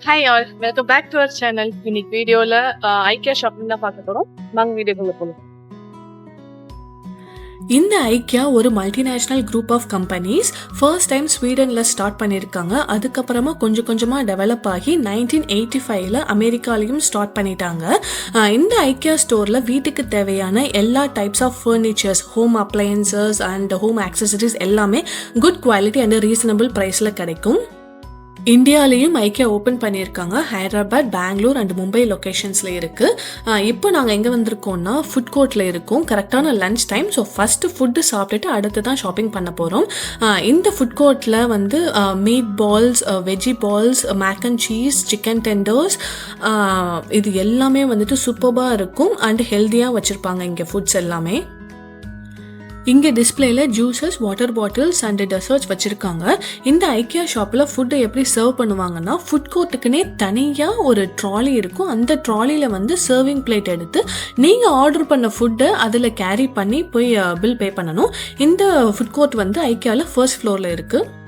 Hi all, welcome back to our channel. இன்னைக்கு வீடியோவில் IKEA shopping தான் பார்க்க போகிறோம். வாங்க வீடியோக்குள்ள போகலாம். இந்த ஐக்கியா ஒரு multinational group of companies first time ஸ்வீடனில் ஸ்டார்ட் பண்ணியிருக்காங்க. அதுக்கப்புறமா கொஞ்சம் கொஞ்சமாக டெவலப் ஆகி 1985 அமெரிக்காலையும் ஸ்டார்ட் பண்ணிட்டாங்க. இந்த ஐக்கியா ஸ்டோரில் வீட்டுக்கு தேவையான எல்லா types of furnitures, home appliances and home accessories எல்லாமே குட் குவாலிட்டி அண்ட் ரீசனபிள் ப்ரைஸில் கிடைக்கும். இந்தியாலேயும் ஐக்கியா ஓப்பன் பண்ணியிருக்காங்க. ஹைதராபாத், பெங்களூர் அண்ட் மும்பை லொக்கேஷன்ஸில் இருக்குது. இப்போ நாங்கள் எங்கே வந்திருக்கோம்னா ஃபுட் கோர்ட்டில் இருக்கோம். கரெக்டான lunch time. So first food சாப்பிட்டுட்டு அடுத்து தான் ஷாப்பிங் பண்ண போகிறோம். இந்த ஃபுட் கோர்ட்டில் வந்து meat balls, veggie balls, mac and cheese, chicken tenders, இது எல்லாமே வந்துட்டு சூப்பராக இருக்கும் அண்ட் ஹெல்த்தியாக வச்சுருப்பாங்க இங்கே ஃபுட்ஸ் எல்லாமே. இங்கே டிஸ்பிளேல juices, water bottles and desserts வச்சுருக்காங்க. இந்த ஐக்கியா ஷாப்பில் ஃபுட்டை எப்படி சர்வ் பண்ணுவாங்கன்னா, ஃபுட் கோர்ட்டுக்குன்னே தனியாக ஒரு ட்ராலி இருக்கும். அந்த ட்ராலியில் வந்து சர்விங் பிளேட் எடுத்து நீங்கள் ஆர்டர் பண்ண ஃபுட்டை அதில் கேரி பண்ணி போய் பில் பே பண்ணணும். இந்த ஃபுட் கோர்ட் வந்து ஐக்கியாவில் ஃபர்ஸ்ட் ஃப்ளோரில் இருக்குது.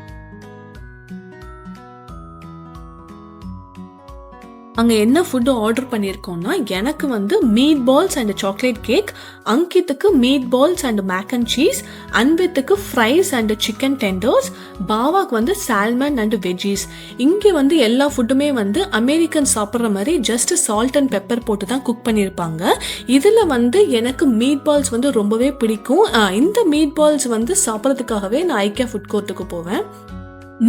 அங்கே என்ன ஃபுட்டு ஆர்டர் பண்ணியிருக்கோம்னா, எனக்கு வந்து meat balls and chocolate cake, அங்கித்துக்கு meat balls and mac and cheese, அன்வித்துக்கு ஃப்ரைஸ் அண்ட் சிக்கன் டெண்டர்ஸ், பாவாக்கு வந்து சால்மன் அண்ட் வெஜ்ஜீஸ். இங்கே வந்து எல்லா ஃபுட்டுமே வந்து அமெரிக்கன் சாப்பிட்ற மாதிரி ஜஸ்ட் சால்ட் அண்ட் பெப்பர் போட்டு தான் குக் பண்ணியிருப்பாங்க. இதில் வந்து எனக்கு மீட் பால்ஸ் வந்து ரொம்பவே பிடிக்கும். இந்த மீட் பால்ஸ் வந்து சாப்பிட்றதுக்காகவே நான் ஐக்கியா ஃபுட் கோர்ட்டுக்கு போவேன்.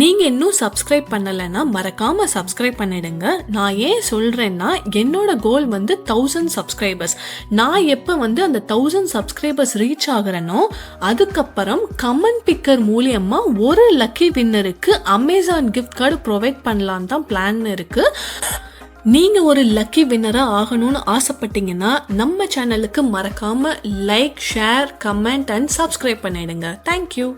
நீங்கள் இன்னும் சப்ஸ்கிரைப் பண்ணலைன்னா மறக்காமல் சப்ஸ்கிரைப் பண்ணிடுங்க. நான் ஏன் சொல்கிறேன்னா, என்னோட கோல் வந்து 1000 சப்ஸ்கிரைபர்ஸ். நான் எப்போ வந்து அந்த 1000 சப்ஸ்கிரைபர்ஸ் ரீச் ஆகிறேனோ அதுக்கப்புறம் கமெண்ட் பிக்கர் மூலியமாக ஒரு லக்கி வின்னருக்கு அமேசான் கிஃப்ட் கார்டு ப்ரொவைட் பண்ணலான்னு தான் பிளான் இருக்குது. நீங்கள் ஒரு லக்கி வின்னராக ஆகணும்னு ஆசைப்பட்டீங்கன்னா நம்ம சேனலுக்கு மறக்காமல் like, share, comment and subscribe பண்ணிடுங்க. தேங்க்யூ.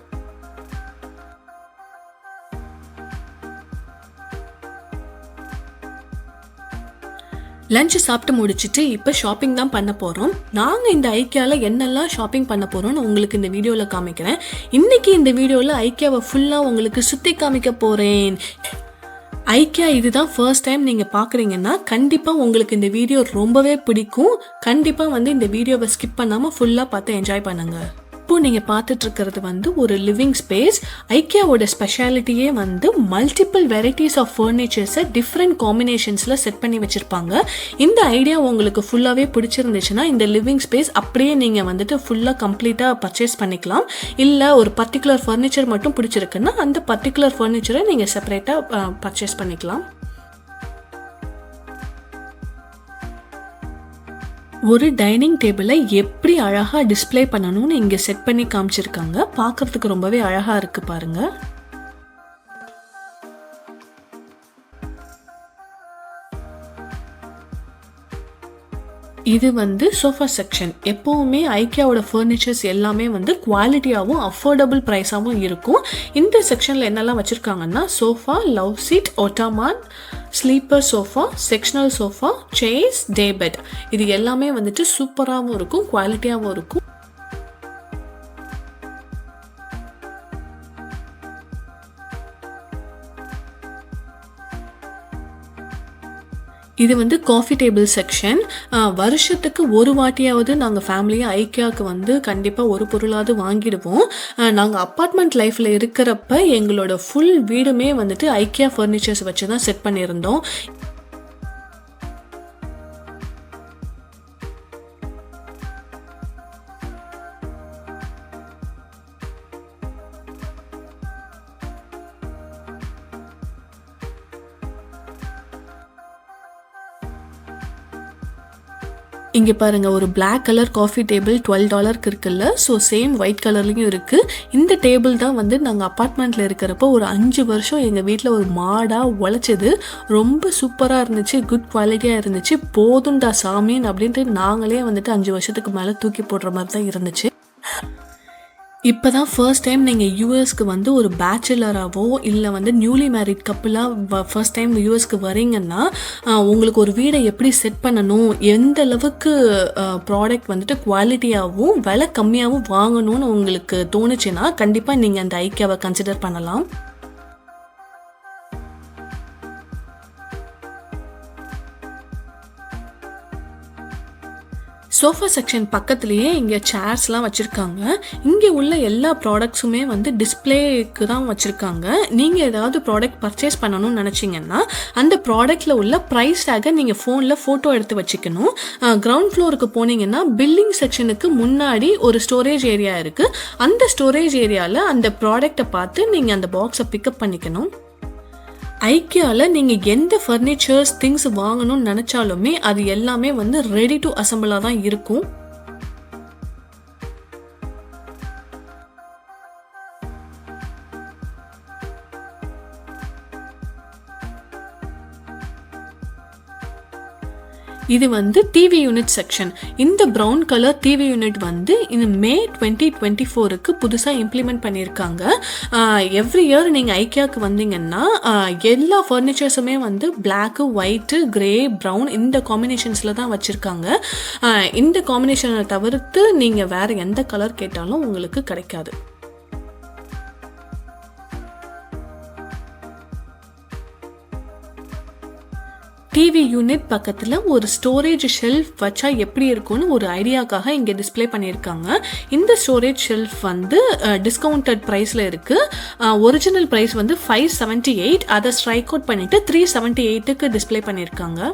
லஞ்சு சாப்பிட்டு முடிச்சுட்டு இப்போ ஷாப்பிங் தான் பண்ண போகிறோம். நாங்கள் இந்த ஐக்கியாவில் என்னெல்லாம் ஷாப்பிங் பண்ண போகிறோம்னு உங்களுக்கு இந்த வீடியோவில் காமிக்கிறேன். இன்றைக்கி இந்த வீடியோவில் ஐக்கியாவை ஃபுல்லாக உங்களுக்கு சுற்றி காமிக்க போகிறேன். ஐக்கியா இதுதான் ஃபர்ஸ்ட் டைம் நீங்கள் பார்க்குறீங்கன்னா கண்டிப்பாக உங்களுக்கு இந்த வீடியோ ரொம்பவே பிடிக்கும். கண்டிப்பாக வந்து இந்த வீடியோவை ஸ்கிப் பண்ணாமல் ஃபுல்லாக பார்த்து என்ஜாய் பண்ணுங்கள். இப்போ நீங்கள் பார்த்துட்டு இருக்கிறது வந்து ஒரு லிவிங் ஸ்பேஸ். ஐக்கியாவோட ஸ்பெஷாலிட்டியே வந்து மல்டிபிள் வெரைட்டிஸ் ஆஃப் ஃபர்னிச்சர்ஸை டிஃப்ரெண்ட் காம்பினேஷன்ஸில் செட் பண்ணி வச்சுருப்பாங்க. இந்த ஐடியா உங்களுக்கு ஃபுல்லாகவே பிடிச்சிருந்துச்சுன்னா இந்த லிவிங் ஸ்பேஸ் அப்படியே நீங்கள் வந்துட்டு ஃபுல்லாக கம்ப்ளீட்டாக பர்ச்சேஸ் பண்ணிக்கலாம். இல்லை ஒரு பர்டிகுலர் ஃபர்னிச்சர் மட்டும் பிடிச்சிருக்குன்னா அந்த பர்டிகுலர் ஃபர்னிச்சரை நீங்கள் செப்பரேட்டாக பர்ச்சேஸ் பண்ணிக்கலாம். ஒரு டைனிங் டேபிளை எப்படி அழகாக டிஸ்பிளே பண்ணணும்னு இங்கே செட் பண்ணி காமிச்சிருக்காங்க. பார்க்குறதுக்கு ரொம்பவே அழகாக இருக்குது பாருங்கள். இது வந்து சோஃபா செக்ஷன். எப்போவுமே ஐக்கியாவோட ஃபர்னிச்சர்ஸ் எல்லாமே வந்து குவாலிட்டியாகவும் அஃபோர்டபுள் ப்ரைஸாகவும் இருக்கும். இந்த செக்ஷனில் என்னெல்லாம் வச்சுருக்காங்கன்னா, sofa, love seat, ottoman, sleeper sofa, sectional sofa, chairs, day bed, இது எல்லாமே வந்துட்டு சூப்பராகவும் இருக்கும், குவாலிட்டியாகவும் இருக்கும். இது வந்து காஃபி டேபிள் செக்ஷன். வருஷத்துக்கு ஒரு வாட்டியாவது நாங்கள் ஃபேமிலியாக ஐக்கியாவுக்கு வந்து கண்டிப்பாக ஒரு பொருளாவது வாங்கிடுவோம். நாங்கள் அப்பார்ட்மெண்ட் லைஃப்பில் இருக்கிறப்ப எங்களோட ஃபுல் வீடுமே வந்துட்டு ஐக்கியா ஃபர்னிச்சர்ஸ் வச்சு தான் செட் பண்ணியிருந்தோம். இங்கே பாருங்கள், ஒரு பிளாக் கலர் காஃபி டேபிள் $12 இருக்குல்ல. ஸோ சேம் ஒயிட் கலர்லேயும் இருக்குது. இந்த டேபிள் தான் வந்து நாங்கள் அப்பார்ட்மெண்ட்டில் இருக்கிறப்போ ஒரு 5 வருஷம் எங்கள் வீட்டில் ஒரு மாடாக உழைச்சது. ரொம்ப சூப்பராக இருந்துச்சு, குட் குவாலிட்டியாக இருந்துச்சு. போதுண்டா சாமின்னு அப்படின்ட்டு நாங்களே வந்துட்டு 5 வருஷத்துக்கு மேலே தூக்கி போடுற மாதிரி தான் இருந்துச்சு. இப்போ தான் ஃபர்ஸ்ட் டைம் நீங்கள் யூஎஸ்க்கு வந்து ஒரு பேச்சுலராகவோ இல்லை வந்து நியூலி மேரிட் கப்புளாக ஃபர்ஸ்ட் டைம் யூஎஸ்க்கு வரீங்கன்னா உங்களுக்கு ஒரு வீடை எப்படி செட் பண்ணணும், எந்த அளவுக்கு ப்ராடக்ட் வந்துட்டு குவாலிட்டியாகவும் விலை கம்மியாகவும் வாங்கணும்னு உங்களுக்கு தோணுச்சுன்னா கண்டிப்பாக நீங்கள் அந்த ஐக்கியாவை கன்சிடர் பண்ணலாம். சோஃபா செக்ஷன் பக்கத்துலேயே இங்கே சேர்ஸ்லாம் வச்சுருக்காங்க. இங்கே உள்ள எல்லா ப்ராடக்ட்ஸுமே வந்து டிஸ்பிளேக்கு தான் வச்சுருக்காங்க. நீங்கள் ஏதாவது ப்ராடக்ட் பர்ச்சேஸ் பண்ணணும்னு நினச்சிங்கன்னா அந்த ப்ராடக்டில் உள்ள ப்ரைஸ் டேக்கை நீங்கள் ஃபோனில் ஃபோட்டோ எடுத்து வச்சுக்கணும். கிரவுண்ட் ஃப்ளோருக்கு போனீங்கன்னா பில்லிங் செக்ஷனுக்கு முன்னாடி ஒரு ஸ்டோரேஜ் ஏரியா இருக்குது. அந்த ஸ்டோரேஜ் ஏரியாவில் அந்த ப்ராடக்டை பார்த்து நீங்கள் அந்த பாக்ஸை பிக்கப் பண்ணிக்கணும். ஐக்கியாவில் நீங்கள் எந்த ஃபர்னிச்சர்ஸ் திங்ஸ் வாங்கணும்னு நினச்சாலுமே அது எல்லாமே வந்து ரெடி டு அசம்பிளாக தான் இருக்கும். இது வந்து டிவி யூனிட் செக்ஷன். இந்த ப்ரௌன் கலர் டிவி யூனிட் வந்து இந்த மே 2024க்கு புதுசாக இம்ப்ளிமெண்ட் பண்ணியிருக்காங்க. எவ்ரி இயர் நீங்கள் ஐக்கியாவுக்கு வந்தீங்கன்னா எல்லா ஃபர்னிச்சர்ஸுமே வந்து பிளாக்கு, ஒயிட்டு, கிரே, ப்ரௌன் இந்த காம்பினேஷன்ஸில் தான் வச்சுருக்காங்க. இந்த காம்பினேஷனை தவிர்த்து நீங்கள் வேறு எந்த கலர் கேட்டாலும் உங்களுக்கு கிடைக்காது. டிவி யூனிட் பக்கத்தில் ஒரு ஸ்டோரேஜ் ஷெல்ஃப் வச்சா எப்படி இருக்கும்னு ஒரு ஐடியாக்காக இங்கே டிஸ்பிளே பண்ணியிருக்காங்க. இந்த ஸ்டோரேஜ் ஷெல்ஃப் வந்து டிஸ்கவுண்டட் ப்ரைஸில் இருக்குது. ஒரிஜினல் ப்ரைஸ் வந்து 578, அதை ஸ்ட்ரைக் அவுட் பண்ணிவிட்டு 378க்கு டிஸ்பிளே பண்ணியிருக்காங்க.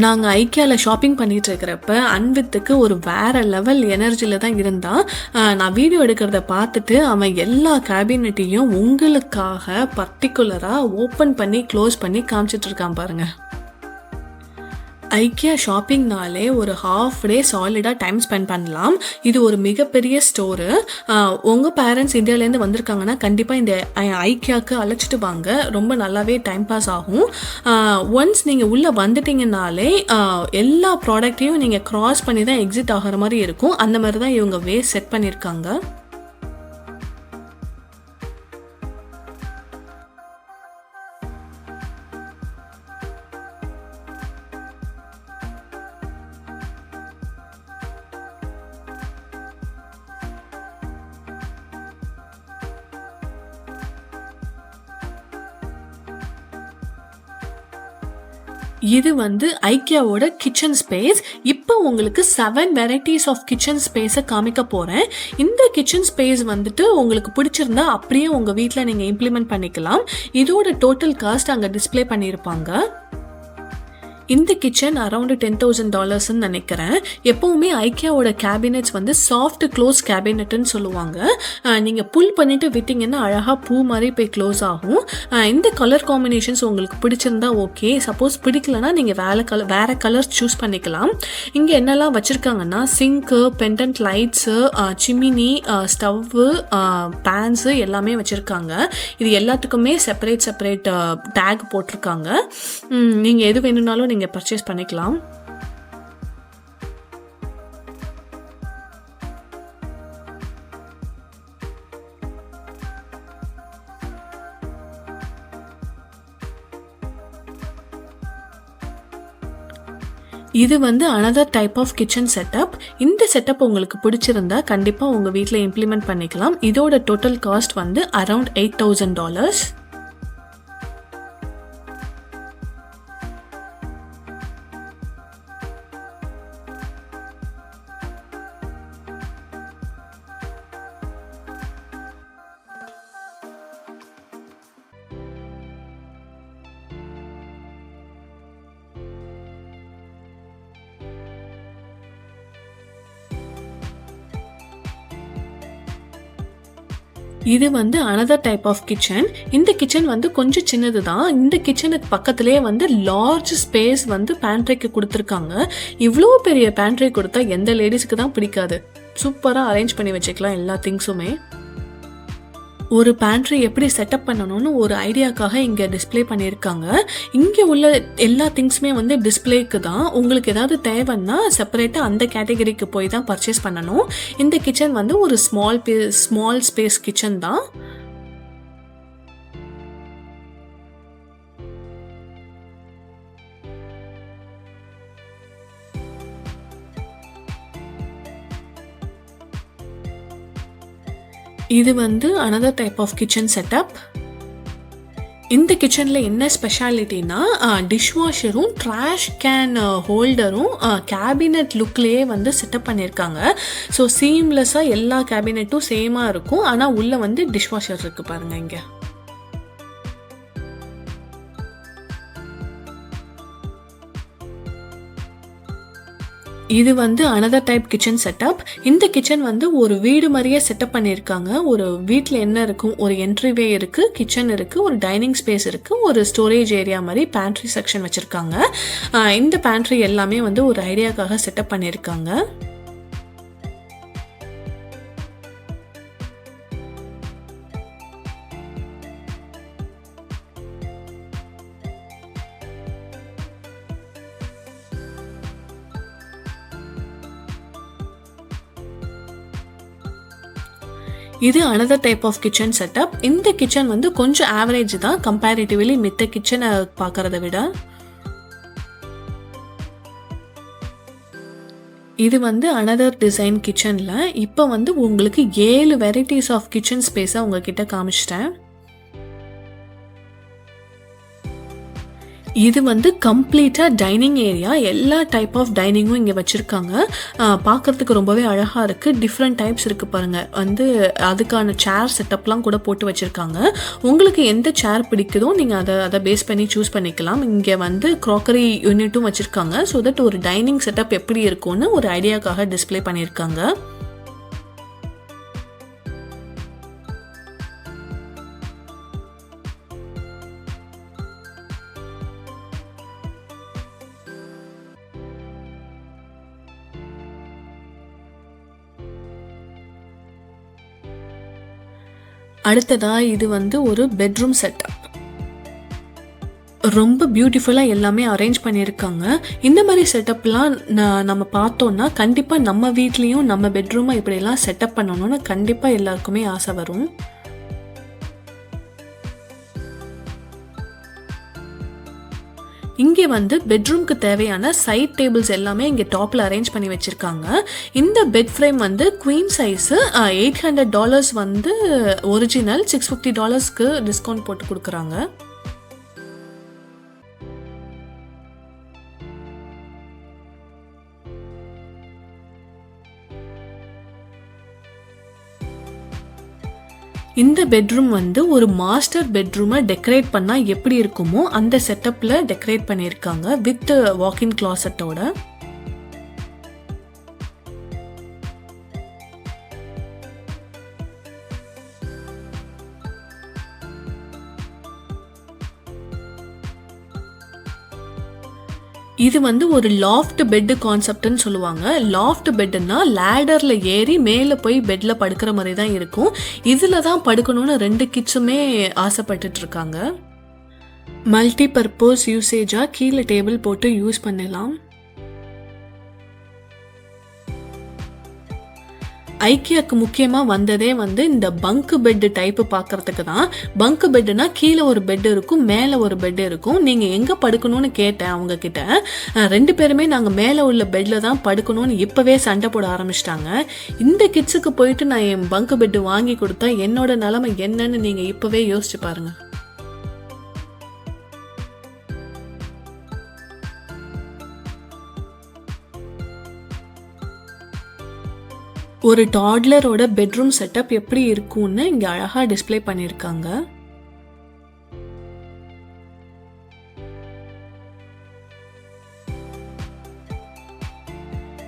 நாங்கள் ஐக்கியாவில் ஷாப்பிங் பண்ணிகிட்டு இருக்கிறப்ப அன்வித்துக்கு ஒரு வேறு லெவல் எனர்ஜியில் தான் இருந்தான். நான் வீடியோ எடுக்கிறத பார்த்துட்டு அவன் எல்லா கேபினட்டையும் உங்களுக்காக பர்டிகுலராக ஓப்பன் பண்ணி க்ளோஸ் பண்ணி காமிச்சிட்ருக்கான் பாருங்கள். ஐக்கியா ஷாப்பிங்னாலே ஒரு ஹாஃப் டே சாலிடாக டைம் ஸ்பெண்ட் பண்ணலாம். இது ஒரு மிகப்பெரிய ஸ்டோரு. உங்கள் பேரண்ட்ஸ் இந்தியாவிலேருந்து வந்திருக்காங்கன்னா கண்டிப்பாக இந்த ஐக்கியாவுக்கு அழைச்சிட்டு வாங்க. ரொம்ப நல்லாவே டைம் பாஸ் ஆகும். ஒன்ஸ் நீங்கள் உள்ளே வந்துட்டிங்கனாலே எல்லா ப்ராடக்டையும் நீங்கள் க்ராஸ் பண்ணி தான் எக்ஸிட் ஆகிற மாதிரி இருக்கும். அந்த மாதிரி தான் இவங்க வே செட் பண்ணியிருக்காங்க. இது வந்து ஐக்கியாவோட கிச்சன் ஸ்பேஸ். இப்போ உங்களுக்கு 7 வெரைட்டிஸ் ஆஃப் கிச்சன் ஸ்பேஸை காமிக்க போகிறேன். இந்த கிச்சன் ஸ்பேஸ் வந்துட்டு உங்களுக்கு பிடிச்சிருந்தா அப்படியே உங்கள் வீட்டில் நீங்கள் இம்ப்ளிமெண்ட் பண்ணிக்கலாம். இதோட டோட்டல் காஸ்ட் அங்கே டிஸ்பிளே பண்ணியிருப்பாங்க. இந்த கிச்சன் அரௌண்டு $10,000 நினைக்கிறேன். எப்போவுமே ஐக்கியாவோட கேபினெட்ஸ் வந்து சாஃப்ட் க்ளோஸ் கேபினெட்டுன்னு சொல்லுவாங்க. நீங்கள் புல் பண்ணிவிட்டு விட்டிங்கன்னா அழகாக பூ மாதிரி போய் க்ளோஸ் ஆகும். இந்த கலர் காம்பினேஷன்ஸ் உங்களுக்கு பிடிச்சிருந்தா ஓகே. சப்போஸ் பிடிக்கலனா நீங்கள் வேறு கலர்ஸ் சூஸ் பண்ணிக்கலாம். இங்கே என்னெல்லாம் வச்சுருக்காங்கன்னா sink, pendant lights, chimney, stove, fans எல்லாமே வச்சுருக்காங்க. இது எல்லாத்துக்குமே செப்பரேட் டேக் போட்டிருக்காங்க. நீங்கள் எது வேணும்னாலும் நீங்கள் பர்ச்சேஸ் பண்ணிக்கலாம். இது வந்து another type of kitchen setup. இந்த செட்டப் உங்களுக்கு பிடிச்சிருந்தா கண்டிப்பாக உங்கள் வீட்டில் இம்ப்ளிமெண்ட் பண்ணிக்கலாம். இதோட டோட்டல் காஸ்ட் வந்து அரௌண்ட் $8,000. இது வந்து அனதர் டைப் ஆஃப் கிச்சன். இந்த கிச்சன் வந்து கொஞ்சம் சின்னது தான். இந்த கிச்சனுக்கு பக்கத்துலேயே வந்து லார்ஜ் ஸ்பேஸ் வந்து பேண்ட்ரிக்கு கொடுத்துருக்காங்க. இவ்வளோ பெரிய பேண்ட்ரி கொடுத்தா எந்த லேடிஸ்க்கு தான் பிடிக்காது. சூப்பராக அரேஞ்ச் பண்ணி வச்சுக்கலாம் எல்லா திங்ஸுமே. ஒரு பேண்ட்ரி எப்படி செட்டப் பண்ணணும்னு ஒரு ஐடியாக்காக இங்கே டிஸ்ப்ளே பண்ணியிருக்காங்க. இங்கே உள்ள எல்லா திங்ஸுமே வந்து டிஸ்ப்ளேக்கு தான். உங்களுக்கு ஏதாவது தேவைன்னா செப்பரேட்டாக அந்த கேட்டகரிக்கு போய் தான் பர்ச்சேஸ் பண்ணணும். இந்த கிச்சன் வந்து ஒரு ஸ்மால் ஸ்பேஸ் கிச்சன் தான். இது வந்து another type of kitchen setup. இந்த கிச்சனில் என்ன ஸ்பெஷாலிட்டினா டிஷ்வாஷரும் ட்ராஷ் கேன் ஹோல்டரும் கேபினெட் லுக்லேயே வந்து செட்டப் பண்ணியிருக்காங்க. ஸோ சீம்லெஸ்ஸாக எல்லா கேபினெட்டும் சேமாக இருக்கும். ஆனால் உள்ளே வந்து டிஷ்வாஷர் இருக்குது பாருங்கள். இங்கே இது வந்து another type kitchen setup. இந்த கிச்சன் வந்து ஒரு வீடு மாதிரியே செட்டப் பண்ணியிருக்காங்க. ஒரு வீட்டில் என்ன இருக்கும், ஒரு என்ட்ரிவே இருக்குது, கிச்சன் இருக்குது, ஒரு டைனிங் ஸ்பேஸ் இருக்குது, ஒரு ஸ்டோரேஜ் ஏரியா மாதிரி பேண்ட்ரி செக்ஷன் வச்சுருக்காங்க. இந்த பேண்ட்ரி எல்லாமே வந்து ஒரு ஐடியாக்காக செட்டப் பண்ணியிருக்காங்க. இது another type of kitchen setup. இந்த கிச்சன் வந்து கொஞ்சம் ஆவரேஜ் தான் கம்பேரிட்டிவ்லி மித்த கிச்சனை பார்க்கறத விட. இது வந்து another design கிச்சனில் இப்போ வந்து உங்களுக்கு 7 வெரைட்டிஸ் ஆஃப் கிச்சன் ஸ்பேஸை உங்ககிட்ட காமிச்சிட்டேன். இது வந்து கம்ப்ளீட்டாக டைனிங் ஏரியா. எல்லா டைப் ஆஃப் டைனிங்கும் இங்கே வச்சுருக்காங்க. பார்க்குறதுக்கு ரொம்பவே அழகாக இருக்குது. டிஃப்ரெண்ட் டைப்ஸ் இருக்குது பாருங்கள். வந்து அதுக்கான சேர் செட்டப்லாம் கூட போட்டு வச்சுருக்காங்க. உங்களுக்கு எந்த சேர் பிடிக்குதோ நீங்கள் அதை பேஸ் பண்ணி சூஸ் பண்ணிக்கலாம். இங்கே வந்து க்ராக்கரி யூனிட்டும் வச்சுருக்காங்க. ஸோ தட் ஒரு டைனிங் செட்டப் எப்படி இருக்கும்னு ஒரு ஐடியாக்காக டிஸ்ப்ளே பண்ணியிருக்காங்க. அடுத்ததா இது வந்து ஒரு பெட்ரூம் செட்டப். ரொம்ப பியூட்டிஃபுல்லாக எல்லாமே அரேஞ்ச் பண்ணியிருக்காங்க. இந்த மாதிரி செட்டப்லாம் நம்ம பார்த்தோன்னா கண்டிப்பாக நம்ம வீட்லேயும் நம்ம பெட்ரூமை இப்படியெல்லாம் செட்டப் பண்ணணும்னு கண்டிப்பாக எல்லாருக்குமே ஆசை வரும். இங்கே வந்து பெட்ரூம்க்கு தேவையான சைட் டேபிள்ஸ் எல்லாமே இங்கே டாப்பில் அரேஞ்ச் பண்ணி வச்சுருக்காங்க. இந்த பெட் ஃப்ரேம் வந்து குவீன் சைஸு $800 வந்து ஒரிஜினல், $650 டிஸ்கவுண்ட் போட்டு கொடுக்குறாங்க. இந்த பெட்ரூம் வந்து ஒரு மாஸ்டர் பெட்ரூமை டெக்கரேட் பண்ணால் எப்படி இருக்குமோ அந்த செட்டப்பில் டெக்கரேட் பண்ணியிருக்காங்க வித் வாக்கின் கிளாசட்டோட. இது வந்து ஒரு லாஃப்ட் பெட் கான்செப்ட்னு சொல்லுவாங்க. லாஃப்ட் பெட்னா லேடர்ல ஏறி மேலே போய் பெட்ல படுக்கிற மாதிரி தான் இருக்கும். இதில் தான் படுக்கணும்னு 2 கிட்ஸுமே ஆசைப்பட்டுட்டு இருக்காங்க. மல்டி பர்பஸ் யூசேஜாக கீழே டேபிள் போட்டு யூஸ் பண்ணலாம். ஐக்கியாக்கு முக்கியமாக வந்ததே வந்து இந்த பங்க் பெட்டு டைப்பு பார்க்கறதுக்கு தான். பங்க் பெட்டுனா கீழே ஒரு பெட் இருக்கும், மேலே ஒரு பெட் இருக்கும். நீங்கள் எங்கே படுக்கணும்னு கேட்டேன் அவங்க கிட்ட. 2 பேருமே நாங்கள் மேலே உள்ள பெட்டில் தான் படுக்கணும்னு இப்போவே சண்டை போட ஆரம்பிச்சிட்டாங்க. இந்த கிட்ஸுக்கு போயிட்டு நான் என் பங்க் பெட்டு வாங்கி கொடுத்தா என்னோட நிலைமை என்னன்னு நீங்கள் இப்போவே யோசிச்சு பாருங்கள். ஒரு டாட்லரோட பெட்ரூம் செட்டப் எப்படி இருக்கும்னு இங்கே அழகாக டிஸ்ப்ளே பண்ணியிருக்காங்க.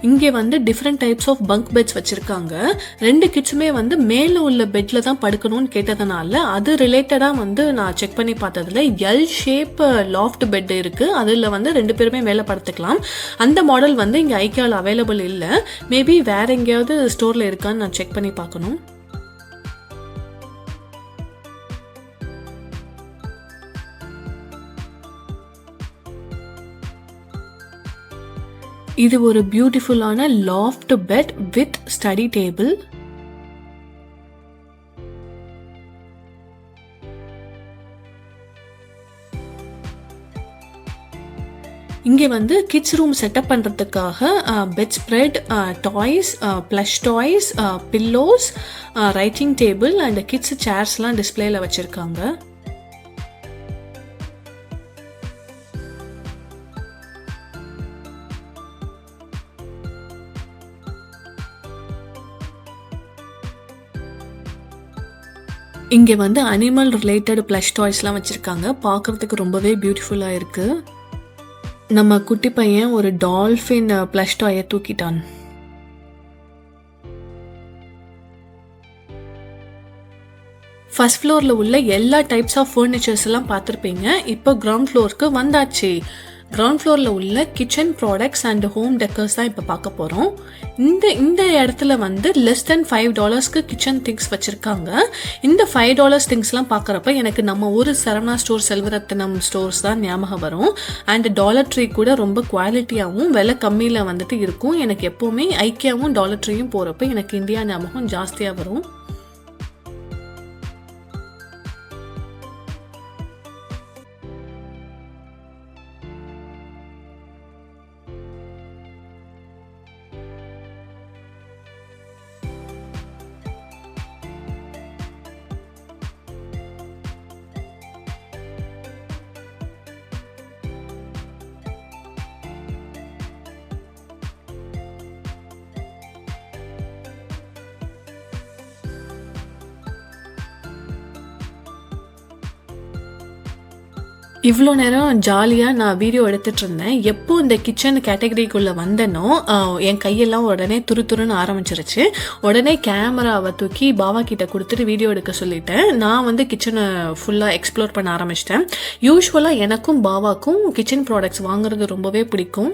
இங்கே வந்து different types of bunk beds வச்சுருக்காங்க. 2 கிட்ஸுமே வந்து மேலே உள்ள பெட்டில் தான் படுக்கணும்னு கேட்டதுனால அது ரிலேட்டடாக வந்து நான் செக் பண்ணி பார்த்ததுல எல் ஷேப் லாஃப்ட் பெட் இருக்குது. அதில் வந்து 2 பேருமே மேலே படுத்துக்கலாம். அந்த மாடல் வந்து இங்கே ஐக்கியாவில் அவைலபிள் இல்லை. மேபி வேறு எங்கேயாவது ஸ்டோரில் இருக்கான்னு நான் செக் பண்ணி பார்க்கணும். இது ஒரு பியூட்டிஃபுல்லான loft bed with study table. இங்கே வந்து கிட்ஸ் ரூம் செட்டப் பண்ணுறதுக்காக bedspread, toys, plush toys, pillows, writing table and kids சேர்ஸ்லாம் டிஸ்பிளேல வச்சுருக்காங்க. இங்கே வந்து அனிமல் ரிலேட்டட் ப்ளஷ் டாய்ஸ்லாம் வச்சுருக்காங்க. பார்க்குறதுக்கு ரொம்பவே பியூட்டிஃபுல்லாக இருக்குது. நம்ம குட்டி பையன் ஒரு டால்ஃபின் ப்ளஷ் டாயை தூக்கிட்டான். ஃபர்ஸ்ட் ஃப்ளோரில் உள்ள எல்லா டைப்ஸ் ஆஃப் ஃபர்னிச்சர்ஸ் எல்லாம் பார்த்துருப்பீங்க. இப்போ கிரவுண்ட் ஃப்ளோருக்கு வந்தாச்சு. கிரவுண்ட் ஃப்ளோரில் உள்ள kitchen products and home decors தான் இப்போ பார்க்க போகிறோம். இந்த இடத்துல வந்து லெஸ் தென் $5க்கு கிச்சன் திங்ஸ் வச்சுருக்காங்க. இந்த $5 திங்ஸ்லாம் பார்க்குறப்ப எனக்கு நம்ம ஒரு சரவணா ஸ்டோர், செல்வரத்னம் ஸ்டோர்ஸ் தான் ஞாபகம் வரும். அண்ட் டாலர் ட்ரீ கூட ரொம்ப குவாலிட்டியாகவும் விலை கம்மியில் வந்துட்டு இருக்கும். எனக்கு எப்போவுமே ஐக்கியாவும் டாலர் ட்ரீயும் போகிறப்ப எனக்கு இந்தியா ஞாபகம் ஜாஸ்தியாக வரும். இவ்வளோ நேரம் ஜாலியாக நான் வீடியோ எடுத்துகிட்டு இருந்தேன். எப்போ இந்த கிச்சன் கேட்டகரிக்குள்ளே வந்தேனோ என் கையெல்லாம் உடனே துருன்னு ஆரம்பிச்சிருச்சு. உடனே கேமராவை தூக்கி பாவா கிட்ட கொடுத்துட்டு வீடியோ எடுக்க சொல்லிட்டேன். நான் வந்து கிச்சனை ஃபுல்லாக எக்ஸ்ப்ளோர் பண்ண ஆரம்பிச்சிட்டேன். யூஸ்வலாக எனக்கும் பாவாக்கும் கிச்சன் ப்ராடக்ட்ஸ் வாங்குறது ரொம்பவே பிடிக்கும்.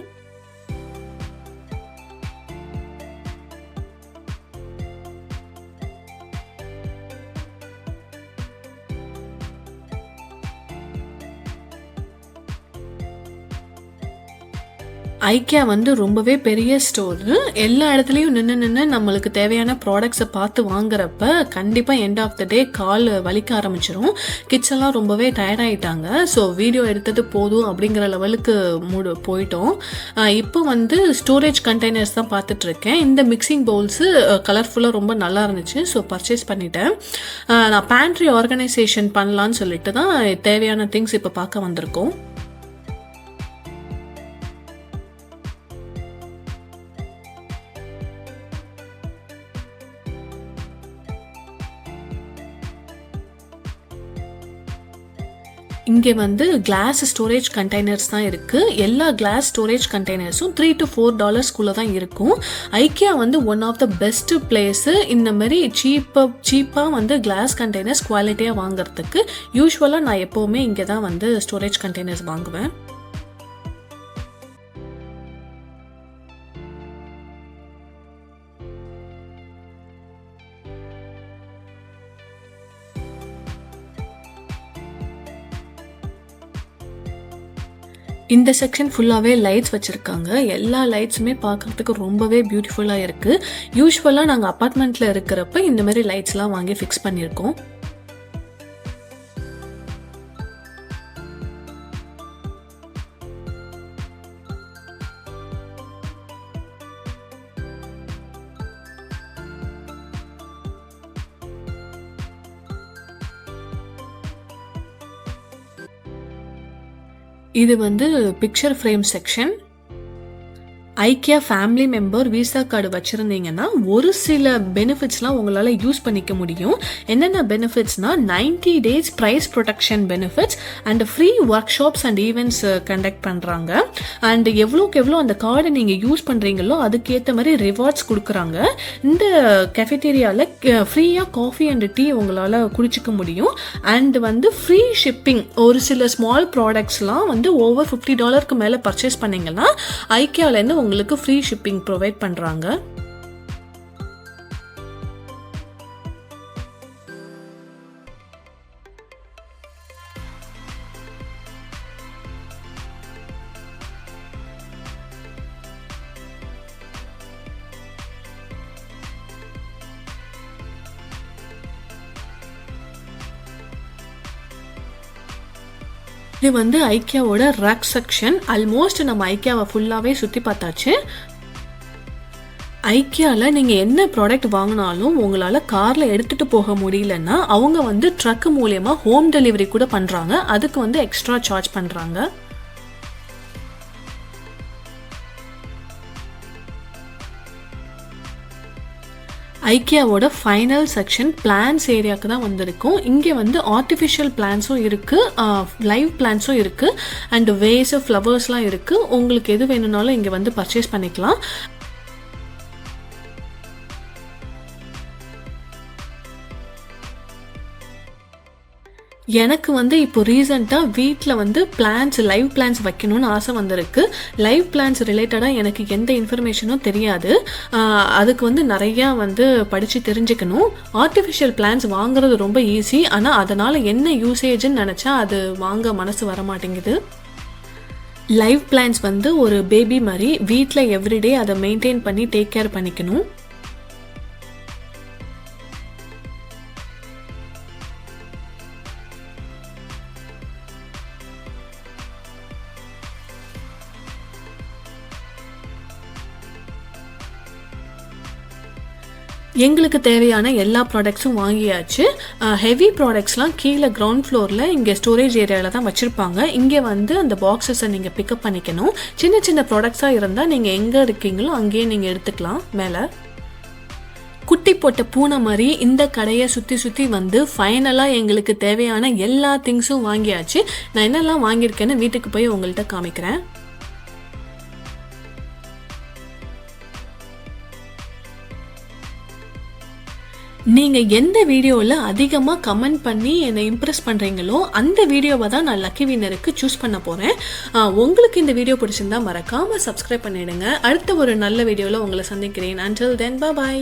ஐக்கியா வந்து ரொம்பவே பெரிய ஸ்டோரு. எல்லா இடத்துலையும் நின்று நம்மளுக்கு தேவையான ப்ராடக்ட்ஸை பார்த்து வாங்குறப்ப கண்டிப்பாக எண்ட் ஆஃப் த டே கால் வலிக்க ஆரம்பிச்சிடும். கிட்ஸ் எல்லாம் ரொம்பவே டயர்டாயிட்டாங்க. ஸோ வீடியோ எடுத்தது போதும் அப்படிங்கிற லெவலுக்கு போயிட்டோம். இப்போ வந்து ஸ்டோரேஜ் கண்டெய்னர்ஸ் தான் பார்த்துட்ருக்கேன். இந்த மிக்சிங் பவுல்ஸு கலர்ஃபுல்லாக ரொம்ப நல்லா இருந்துச்சு. ஸோ பர்ச்சேஸ் பண்ணிட்டேன். நான் பேண்ட்ரி ஆர்கனைசேஷன் பண்ணலான்னு சொல்லிட்டு தான் தேவையான திங்ஸ் இப்போ பார்க்க வந்திருக்கோம். இங்கே வந்து கிளாஸ் ஸ்டோரேஜ் கண்டெய்னர்ஸ் தான் இருக்குது. எல்லா கிளாஸ் ஸ்டோரேஜ் கண்டெய்னர்ஸும் $3 to $4 தான் இருக்கும். ஐக்கியா வந்து one of the best place இந்த மாதிரி சீப்பாக வந்து கிளாஸ் கண்டெய்னர்ஸ் குவாலிட்டியாக வாங்குறதுக்கு. யூஸ்வலாக நான் எப்போவுமே இங்கே தான் வந்து ஸ்டோரேஜ் கண்டெய்னர்ஸ் வாங்குவேன். இந்த செக்ஷன் ஃபுல்லாகவே லைட்ஸ் வச்சுருக்காங்க. எல்லா லைட்ஸுமே பார்க்குறதுக்கு ரொம்பவே பியூட்டிஃபுல்லாக இருக்குது. யூஸ்வலாக நாங்கள் அப்பார்ட்மெண்ட்டில் இருக்கிறப்ப இந்த மாதிரி லைட்ஸ்லாம் வாங்கி ஃபிக்ஸ் பண்ணியிருக்கோம். இது வந்து picture frame section. IKEA family member visa card வச்சுருந்தீங்கன்னா ஒரு சில பெனிஃபிட்ஸ்லாம் உங்களால் யூஸ் பண்ணிக்க முடியும். என்னென்ன பெனிஃபிட்ஸ்னால் 90 days price protection benefits and free workshops and events conduct பண்ணுறாங்க. அண்ட் எவ்வளோக்கு எவ்வளோ அந்த கார்டை நீங்கள் யூஸ் பண்ணுறீங்களோ அதுக்கேற்ற மாதிரி ரிவார்ட்ஸ் கொடுக்குறாங்க. இந்த கெஃபெட்டேரியாவில் ஃப்ரீயாக காஃபி அண்ட் டீ உங்களால் குடிச்சிக்க முடியும். அண்ட் வந்து ஃப்ரீ ஷிப்பிங். ஒரு சில ஸ்மால் ப்ராடக்ட்ஸ்லாம் வந்து ஓவர் $50 மேலே பர்ச்சேஸ் பண்ணிங்கன்னா ஐக்கியாவிலேருந்து உங்களுக்கு ஃப்ரீ ஷிப்பிங் ப்ரொவைட் பண்றாங்க. இது வந்து ஐக்கியாவோட ரேக் செக்ஷன். ஆல்மோஸ்ட் நம்ம ஐக்கியாவை ஃபுல்லாகவே சுற்றி பார்த்தாச்சு. ஐக்கியாவில் நீங்கள் என்ன ப்ராடக்ட் வாங்கினாலும் உங்களால் காரில் எடுத்துகிட்டு போக முடியலன்னா அவங்க வந்து ட்ரக் மூலயமா ஹோம் டெலிவரி கூட பண்ணுறாங்க. அதுக்கு வந்து எக்ஸ்ட்ரா சார்ஜ் பண்ணுறாங்க. ஐக்கியாவோட ஃபைனல் செக்ஷன் பிளான்ஸ் ஏரியாவுக்கு தான் வந்திருக்கும். இங்கே வந்து ஆர்டிஃபிஷியல் பிளான்ஸும் இருக்குது, லைவ் பிளான்ஸும் இருக்குது, அண்ட் வேஸு ஃப்ளவர்ஸ்லாம் இருக்குது. உங்களுக்கு எது வேணும்னாலும் இங்கே வந்து பர்ச்சேஸ் பண்ணிக்கலாம். எனக்கு வந்து இப்போ ரீசெண்டாக வீட்டில் வந்து லைவ் பிளான்ஸ் வைக்கணும்னு ஆசை வந்திருக்கு. லைவ் பிளான்ஸ் ரிலேட்டடாக எனக்கு எந்த இன்ஃபர்மேஷனும் தெரியாது. அதுக்கு வந்து நிறையா வந்து படித்து தெரிஞ்சுக்கணும். ஆர்டிஃபிஷியல் பிளான்ஸ் வாங்குறது ரொம்ப ஈஸி, ஆனால் அதனால் என்ன யூசேஜ்ன்னு நினச்சா அது வாங்க மனசு வர மாட்டேங்குது. லைவ் பிளான்ஸ் வந்து ஒரு பேபி மாதிரி வீட்டில் எவ்ரிடே அதை மெயின்டைன் பண்ணி டேக் கேர் பண்ணிக்கணும். எங்களுக்கு தேவையான எல்லா ப்ராடக்ட்ஸும் வாங்கியாச்சு. ஹெவி ப்ராடக்ட்ஸ்லாம் கீழே கிரவுண்ட் ஃப்ளோரில் இங்கே ஸ்டோரேஜ் ஏரியாவில் தான் வச்சுருப்பாங்க. இங்கே வந்து அந்த பாக்ஸஸை நீங்கள் பிக்கப் பண்ணிக்கணும். சின்ன சின்ன ப்ராடக்ட்ஸாக இருந்தால் நீங்கள் எங்கே இருக்கீங்களோ அங்கேயே நீங்கள் எடுத்துக்கலாம். மேலே குட்டி போட்ட பூனை மாதிரி இந்த கடையை சுற்றி வந்து ஃபைனலாக எங்களுக்கு தேவையான எல்லா திங்ஸும் வாங்கியாச்சு. நான் என்னெல்லாம் வாங்கியிருக்கேன்னு வீட்டுக்கு போய் உங்கள்கிட்ட காமிக்கிறேன். நீங்கள் எந்த வீடியோவில் அதிகமாக கமெண்ட் பண்ணி என்னை இம்ப்ரெஸ் பண்ணுறீங்களோ அந்த வீடியோவை தான் நான் லக்கி வின்னருக்கு சூஸ் பண்ண போகிறேன். உங்களுக்கு இந்த வீடியோ பிடிச்சிருந்தா மறக்காமல் சப்ஸ்கிரைப் பண்ணிவிடுங்க. அடுத்த ஒரு நல்ல வீடியோவில் உங்களை சந்திக்கிறேன். Until then, bye bye.